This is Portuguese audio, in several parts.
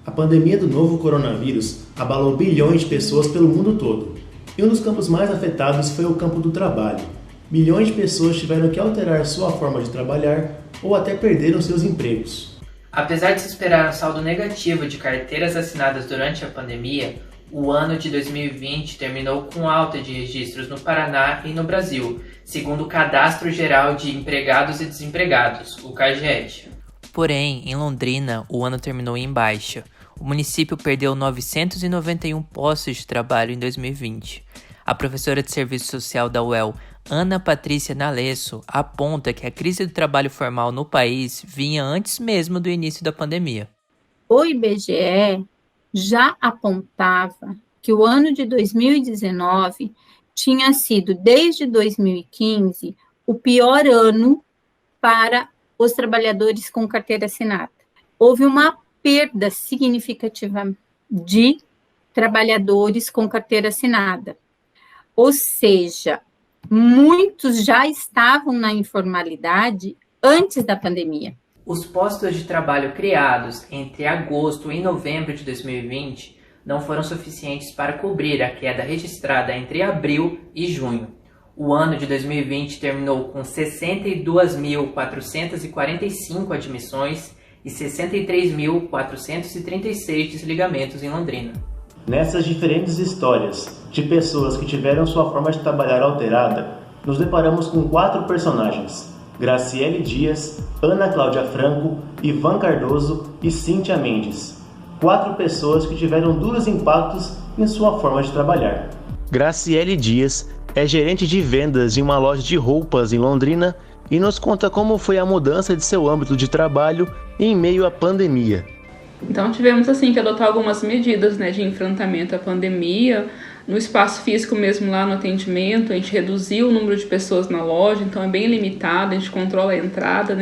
A pandemia do novo coronavírus abalou bilhões de pessoas pelo mundo todo. E um dos campos mais afetados foi o campo do trabalho. Milhões de pessoas tiveram que alterar sua forma de trabalhar ou até perderam seus empregos. Apesar de se esperar um saldo negativo de carteiras assinadas durante a pandemia, o ano de 2020 terminou com alta de registros no Paraná e no Brasil, segundo o Cadastro Geral de Empregados e Desempregados, o CAGED. Porém, em Londrina, o ano terminou em baixa. O município perdeu 991 postos de trabalho em 2020. A professora de Serviço Social da UEL, Ana Patrícia Nalesso, aponta que a crise do trabalho formal no país vinha antes mesmo do início da pandemia. O IBGE já apontava que o ano de 2019 tinha sido, desde 2015, o pior ano para os trabalhadores com carteira assinada. Houve uma perda significativa de trabalhadores com carteira assinada. Ou seja, muitos já estavam na informalidade antes da pandemia. Os postos de trabalho criados entre agosto e novembro de 2020 não foram suficientes para cobrir a queda registrada entre abril e junho. O ano de 2020 terminou com 62.445 admissões e 63.436 desligamentos em Londrina. Nessas diferentes histórias de pessoas que tiveram sua forma de trabalhar alterada, nos deparamos com 4 personagens: Graciele Dias, Ana Cláudia Franco, Ivan Cardoso e Cíntia Mendes. 4 pessoas que tiveram duros impactos em sua forma de trabalhar. Graciele Dias é gerente de vendas de uma loja de roupas em Londrina e nos conta como foi a mudança de seu âmbito de trabalho em meio à pandemia. Então tivemos que adotar algumas medidas, de enfrentamento à pandemia. No espaço físico mesmo, lá no atendimento, a gente reduziu o número de pessoas na loja, então é bem limitado, a gente controla a entrada,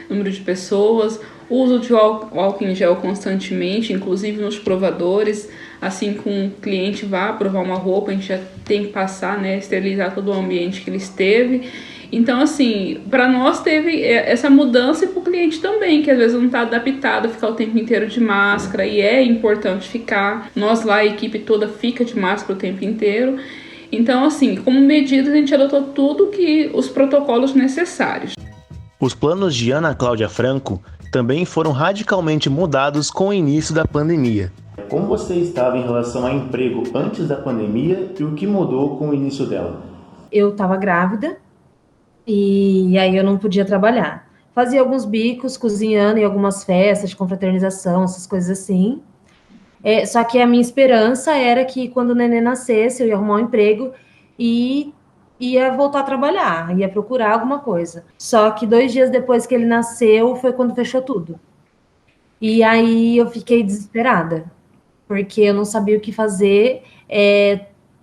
número de pessoas, uso de álcool em gel constantemente, inclusive nos provadores. Assim que um cliente vá provar uma roupa, a gente já tem que passar, esterilizar todo o ambiente que ele esteve. Então, para nós teve essa mudança e para o cliente também, que às vezes não está adaptado a ficar o tempo inteiro de máscara, e é importante ficar. Nós lá, a equipe toda fica de máscara o tempo inteiro. Então, como medidas, a gente adotou tudo que os protocolos necessários. Os planos de Ana Cláudia Franco também foram radicalmente mudados com o início da pandemia. Como você estava em relação a emprego antes da pandemia e o que mudou com o início dela? Eu estava grávida e aí eu não podia trabalhar. Fazia alguns bicos, cozinhando em algumas festas de confraternização, essas coisas assim. Só que a minha esperança era que quando o neném nascesse, eu ia arrumar um emprego e ia voltar a trabalhar, ia procurar alguma coisa. Só que 2 dias depois que ele nasceu, foi quando fechou tudo. E aí eu fiquei desesperada, porque eu não sabia o que fazer.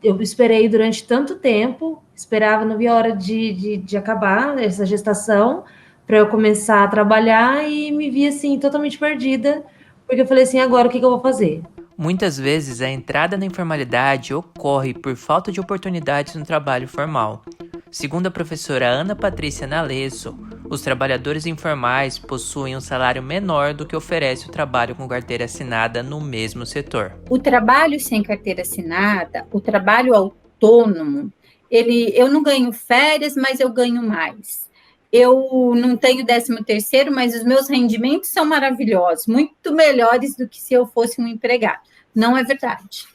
Eu esperei durante tanto tempo, esperava, não via a hora de acabar essa gestação, para eu começar a trabalhar, e me vi totalmente perdida, porque eu falei agora o que eu vou fazer? Muitas vezes a entrada na informalidade ocorre por falta de oportunidades no trabalho formal. Segundo a professora Ana Patrícia Nalesso, os trabalhadores informais possuem um salário menor do que oferece o trabalho com carteira assinada no mesmo setor. O trabalho sem carteira assinada, o trabalho autônomo, eu não ganho férias, mas eu ganho mais. Eu não tenho 13º, mas os meus rendimentos são maravilhosos, muito melhores do que se eu fosse um empregado. Não é verdade.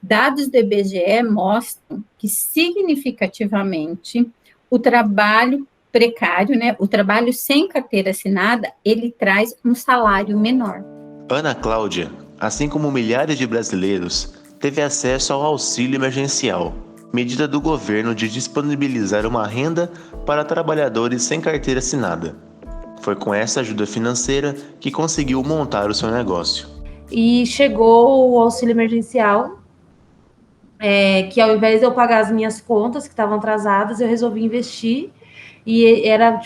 Dados do IBGE mostram que, significativamente, o trabalho precário, o trabalho sem carteira assinada, ele traz um salário menor. Ana Cláudia, assim como milhares de brasileiros, teve acesso ao auxílio emergencial, medida do governo de disponibilizar uma renda para trabalhadores sem carteira assinada. Foi com essa ajuda financeira que conseguiu montar o seu negócio. E chegou o auxílio emergencial, que ao invés de eu pagar as minhas contas que estavam atrasadas, eu resolvi investir. E era,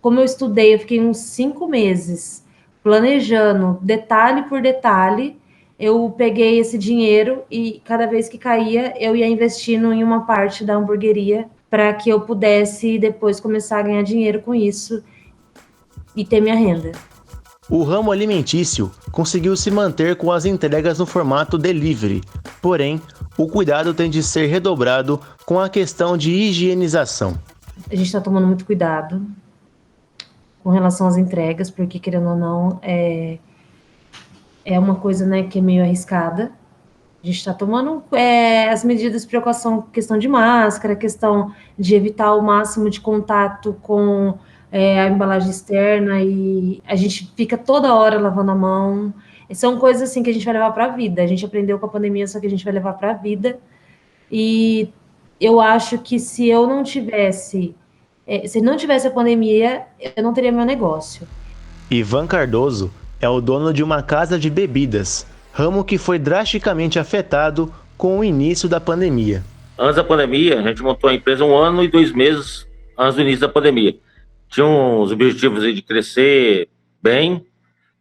como eu estudei, eu fiquei uns 5 meses planejando, detalhe por detalhe. Eu peguei esse dinheiro e cada vez que caía, eu ia investindo em uma parte da hamburgueria para que eu pudesse depois começar a ganhar dinheiro com isso e ter minha renda. O ramo alimentício conseguiu se manter com as entregas no formato delivery, porém, o cuidado tem de ser redobrado com a questão de higienização. A gente está tomando muito cuidado com relação às entregas, porque, querendo ou não, é uma coisa, né, que é meio arriscada. A gente está tomando as medidas de precaução, questão de máscara, questão de evitar o máximo de contato com a embalagem externa, e a gente fica toda hora lavando a mão. São coisas assim que a gente vai levar para a vida. A gente aprendeu com a pandemia, só que a gente vai levar para a vida. E eu acho que se não tivesse a pandemia, eu não teria meu negócio. Ivan Cardoso é o dono de uma casa de bebidas, ramo que foi drasticamente afetado com o início da pandemia. Antes da pandemia, a gente montou a empresa 1 ano e 2 meses antes do início da pandemia. Tinha uns objetivos aí de crescer bem,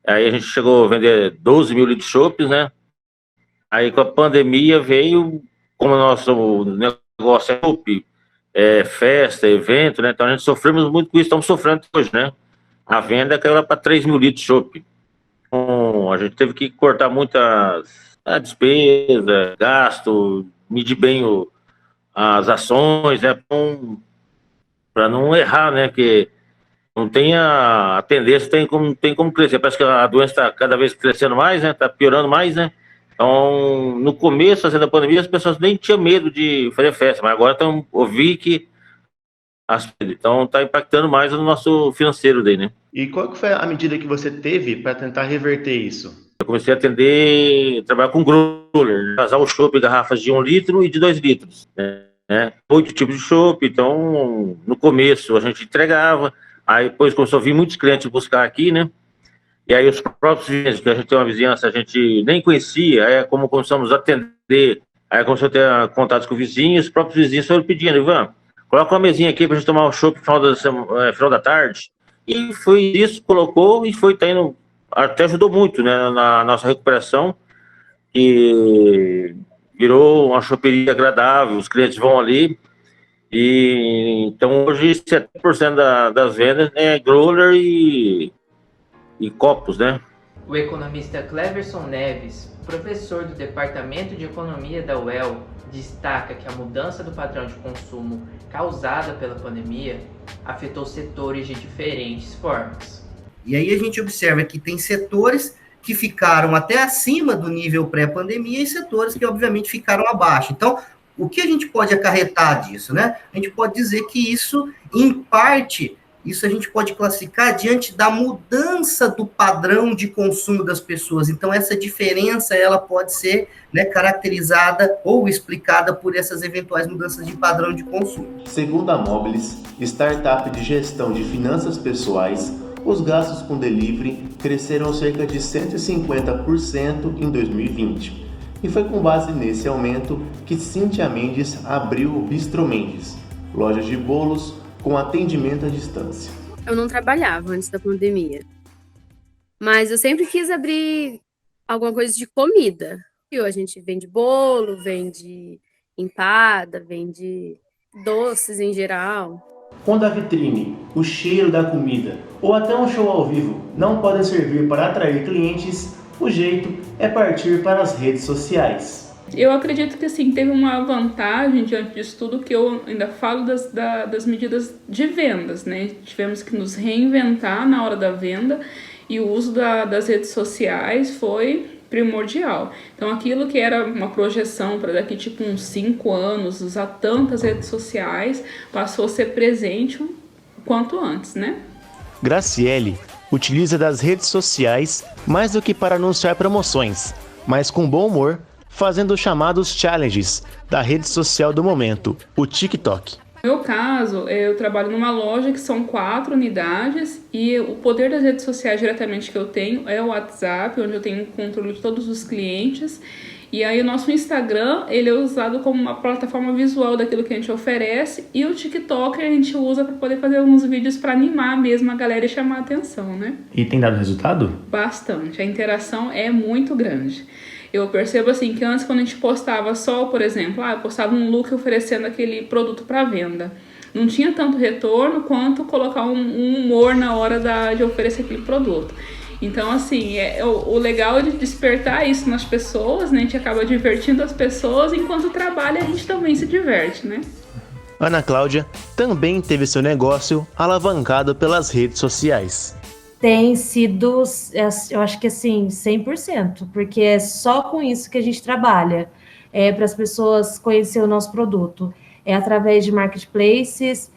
aí a gente chegou a vender 12 mil litros de chopes, né? Aí com a pandemia veio, como o nosso negócio é chopp, festa, evento, né? Então a gente sofremos muito com isso, estamos sofrendo hoje, né? A venda caiu para 3 mil litros de chopp. Então, a gente teve que cortar muitas despesa, gasto, medir bem as ações, né? Para não errar, né? Que não tem a tendência, tem como crescer. Parece que a doença está cada vez crescendo mais, né? Está piorando mais, né? Então, no começo da pandemia, as pessoas nem tinham medo de fazer festa, mas agora ouvi que então está impactando mais no nosso financeiro daí, né? E qual que foi a medida que você teve para tentar reverter isso? Eu comecei a trabalhar com growler, casar o chopp em garrafas de 1 litro e de 2 litros, né? 8 tipos de chopp. Então, no começo a gente entregava, aí depois começou a vir muitos clientes buscar aqui, né? E aí os próprios vizinhos, que a gente tem uma vizinhança, a gente nem conhecia, aí como começamos a atender, aí começou a ter contatos com vizinhos, os próprios vizinhos foram pedindo: Ivan, coloca uma mesinha aqui pra gente tomar o chopp no final da tarde. E foi isso, colocou, e foi, tá indo, até ajudou muito, né, na nossa recuperação, e virou uma choperia agradável, os clientes vão ali, e então hoje 70% das vendas é growler e copos, né? O economista Cleverson Neves, professor do Departamento de Economia da UEL, destaca que a mudança do padrão de consumo causada pela pandemia afetou setores de diferentes formas. E aí a gente observa que tem setores que ficaram até acima do nível pré-pandemia e setores que, obviamente, ficaram abaixo. Então, o que a gente pode acarretar disso, né? A gente pode dizer que isso, em parte, isso a gente pode classificar diante da mudança do padrão de consumo das pessoas. Então, essa diferença, ela pode ser, né, caracterizada ou explicada por essas eventuais mudanças de padrão de consumo. Segundo a Mobilis, startup de gestão de finanças pessoais, os gastos com delivery cresceram cerca de 150% em 2020. E foi com base nesse aumento que Cíntia Mendes abriu o Bistro Mendes, loja de bolos com atendimento à distância. Eu não trabalhava antes da pandemia, mas eu sempre quis abrir alguma coisa de comida. E a gente vende bolo, vende empada, vende doces em geral. Quando a vitrine, o cheiro da comida ou até um show ao vivo não podem servir para atrair clientes, o jeito é partir para as redes sociais. Eu acredito que assim, teve uma vantagem diante disso tudo, que eu ainda falo das medidas de vendas, né? Tivemos que nos reinventar na hora da venda, e o uso das redes sociais foi primordial. Então, aquilo que era uma projeção para daqui tipo uns 5 anos, usar tantas redes sociais, passou a ser presente o quanto antes, né? Graciele utiliza das redes sociais mais do que para anunciar promoções, mas com bom humor, fazendo os chamados challenges da rede social do momento, o TikTok. No meu caso, eu trabalho numa loja que são 4 unidades, e o poder das redes sociais diretamente que eu tenho é o WhatsApp, onde eu tenho controle de todos os clientes. E aí o nosso Instagram, ele é usado como uma plataforma visual daquilo que a gente oferece, e o TikTok a gente usa para poder fazer alguns vídeos para animar mesmo a galera e chamar a atenção, né? E tem dado resultado? Bastante, a interação é muito grande. Eu percebo assim que antes, quando a gente postava só, por exemplo, eu postava um look oferecendo aquele produto para venda, não tinha tanto retorno quanto colocar um humor na hora de oferecer aquele produto. Então, assim, o legal é de despertar isso nas pessoas, né? A gente acaba divertindo as pessoas, enquanto trabalha a gente também se diverte, né? Ana Cláudia também teve seu negócio alavancado pelas redes sociais. Tem sido, eu acho que assim, 100%, porque é só com isso que a gente trabalha, para as pessoas conhecerem o nosso produto. É através de marketplaces,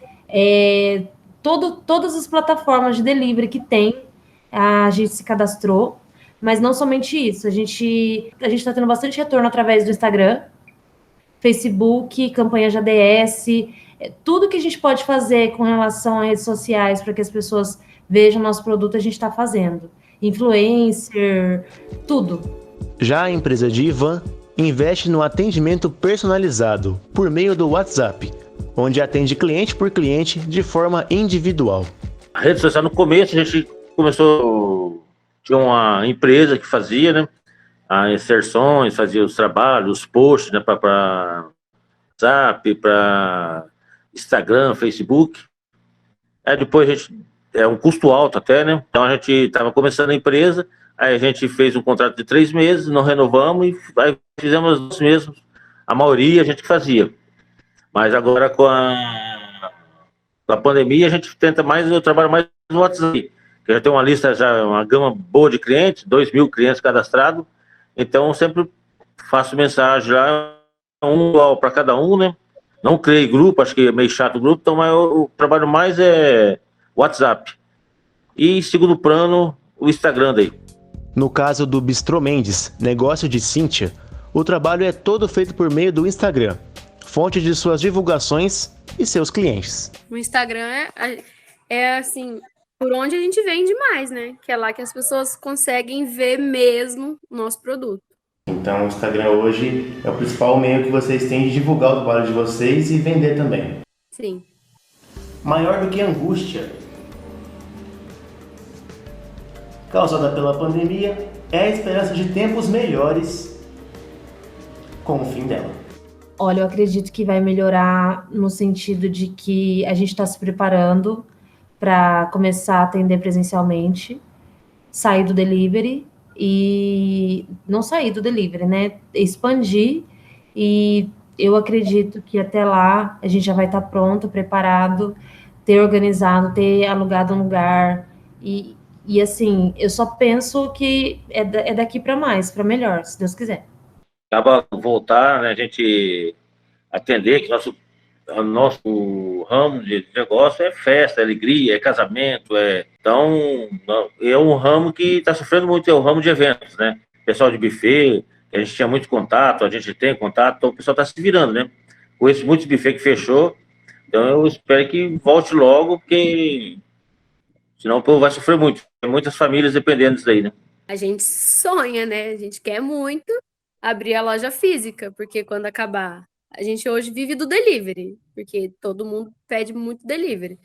todas as plataformas de delivery que tem, a gente se cadastrou, mas não somente isso, a gente está tendo bastante retorno através do Instagram, Facebook, campanha de ADS, tudo que a gente pode fazer com relação a redes sociais para que as pessoas vejam nosso produto, a gente está fazendo. Influencer, tudo. Já a empresa de Ivan investe no atendimento personalizado por meio do WhatsApp, onde atende cliente por cliente de forma individual. A rede social, no começo, a gente começou... Tinha uma empresa que fazia, né? As inserções, fazia os trabalhos, os posts, né, para WhatsApp, para Instagram, Facebook. Aí depois a gente, um custo alto até, né? Então a gente estava começando a empresa, aí a gente fez um contrato de 3 meses, não renovamos e aí fizemos nós mesmos. A maioria a gente que fazia. Mas agora com a pandemia a gente tenta mais, eu trabalho mais no WhatsApp. Eu já tenho uma lista, uma gama boa de clientes, 2.000 clientes cadastrados. Então, eu sempre faço mensagem lá, igual para cada um, né? Não criei grupo, acho que é meio chato o grupo, então mas eu trabalho mais WhatsApp. E, segundo plano, o Instagram daí. No caso do Bistrô Mendes, negócio de Cíntia, o trabalho é todo feito por meio do Instagram, fonte de suas divulgações e seus clientes. O Instagram é assim... por onde a gente vende mais, né? Que é lá que as pessoas conseguem ver mesmo o nosso produto. Então o Instagram hoje é o principal meio que vocês têm de divulgar o trabalho de vocês e vender também. Sim. Maior do que a angústia causada pela pandemia é a esperança de tempos melhores com o fim dela. Olha, eu acredito que vai melhorar no sentido de que a gente está se preparando para começar a atender presencialmente, sair do delivery e não sair do delivery, né? Expandir, e eu acredito que até lá a gente já vai estar pronto, preparado, ter organizado, ter alugado um lugar e assim, eu só penso que é daqui para mais, para melhor, se Deus quiser. Acaba voltar, né, a gente atender, que nosso ramo de negócio é festa, é alegria, é casamento, então é um ramo que está sofrendo muito, é o ramo de eventos, né? Pessoal de buffet, a gente tinha muito contato, a gente tem contato, então o pessoal está se virando, né? Com esses muitos buffet que fechou, então eu espero que volte logo, porque senão o povo vai sofrer muito. Tem muitas famílias dependendo disso daí, né? A gente sonha, né? A gente quer muito abrir a loja física, porque quando acabar... A gente hoje vive do delivery, porque todo mundo pede muito delivery.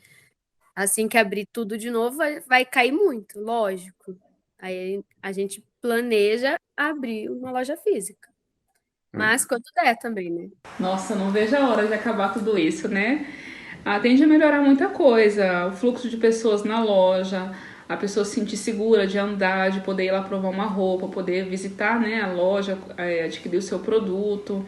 Assim que abrir tudo de novo, vai cair muito, lógico. Aí a gente planeja abrir uma loja física. Mas quando der também, né? Nossa, não vejo a hora de acabar tudo isso, né? Tende a melhorar muita coisa. O fluxo de pessoas na loja, a pessoa se sentir segura de andar, de poder ir lá provar uma roupa, poder visitar, né, a loja, adquirir o seu produto.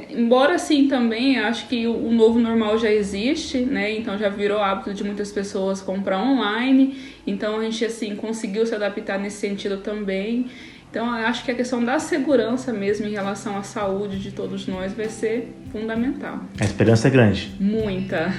Embora assim também acho que o novo normal já existe, né? Então já virou hábito de muitas pessoas comprar online, então a gente assim conseguiu se adaptar nesse sentido também. Então acho que a questão da segurança mesmo em relação à saúde de todos nós vai ser fundamental. A esperança é grande. Muita.